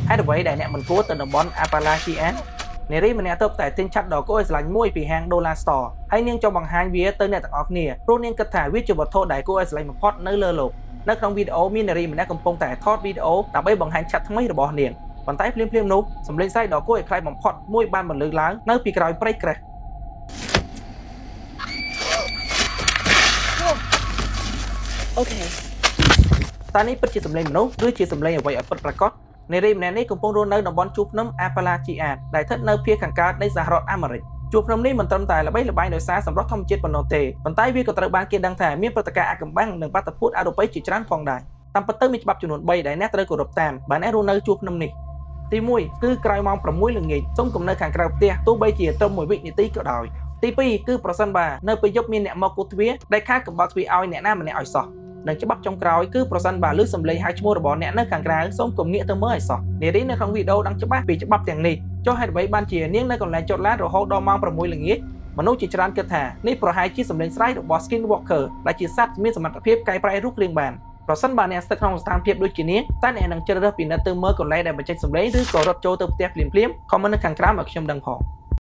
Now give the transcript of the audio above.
ហើយអ្វីដែលអ្នកមិនគួរទៅតំបន់ Appalachian នារីម្នាក់ទៅតែទិញឆាត់ដ៏គួរឲ្យស្រឡាញ់មួយពីហាង Dollar Store ហើយនាងចង់បង្ហាញវាទៅអ្នកទាំងអស់គ្នាព្រោះនាងគិតថាវាជាវត្ថុដែលគួរឲ្យស្រឡាញ់បំផុតនៅលើโลกនៅក្នុងវីដេអូមាននារីម្នាក់កំពុងតែថតវីដេអូដើម្បីបង្ហាញឆាត់ថ្មីរបស់នាងប៉ុន្តែភ្លាមៗនោះសម្លេងសើចដ៏គួរឲ្យខ្លាចបំផុតមួយបានបន្លឺឡើងនៅពីក្រោយព្រៃក្រាស់ Okay. តើនេះពិតជាសម្លេងមនុស្សឬជាសម្លេងអ្វីឲ្យពិតប្រាកដនារីម្នាក់នេះកំពុងរស់នៅតំបន់ជួរភ្នំ Appalachian ដែលស្ថិតនៅភាគខាងកើតនៃសហរដ្ឋអាមេរិកជួរភ្នំនេះមិនត្រឹមតែល្បីល្បាញដោយសារសម្រស់ធម្មជាតិប៉ុណ្ណោះទេប៉ុន្តែវាក៏ត្រូវបានគេដឹងថាមានព្រឹត្តិការណ៍អាថ៌កំបាំងនិងបាតុភូតអរូបីជាច្រើនផងដែរតាមពិតទៅមានច្បាប់ចំនួន3ដែលអ្នកត្រូវគោរពតាមបើអ្នករស់នៅជួរភ្នំនេះទី1គឺក្រោយម៉ោង6ល្ងាចសូមកុំនៅខាងក្រៅផ្ទះទោះបីជាត្រឹម1វិនាទីក៏ដោយទី2គឺប្រសិនបើនៅពេលយប់មានអ្នកមកគូសទ្វារដែលខាតកំបោរទ្វារឲ្យអ្នកណាម្នាក់ឲ្យសោះនិងច្បាប់ចុងក្រោយគឺប្រសិនបើឮសំឡេងហៅឈ្មោះរបស់អ្នកនៅខាងក្រៅសូមកុំងាកទៅមើលឲ្យសោះនារីនៅក្នុងវីដេអូដឹងច្បាស់ពីច្បាប់ទាំងនេះចុះហេតុអ្វីបានជានាងនៅកន្លែងចតឡានរហូតដល់ម៉ោង6ល្ងាចមនុស្សជាច្រើនគិតថានេះប្រហែលជាសំឡេងស្រែករបស់ Skinwalker ដែលជាសត្វមានសមត្ថភាពកែប្រែរូបរាងបានប្រសិនបើអ្នកស្ថិតក្នុងស្ថានភាពដូចជានេះតើអ្នកនឹងជ្រើសរើសពិនិត្យទៅមើលកន្លែងដែលបញ្ចេញសំឡេងឬក៏រត់ចូលទៅផ្ទះភ្លាមៗខមមិននៅខាងក្រោមឲ្យខ្ញុំដឹងផង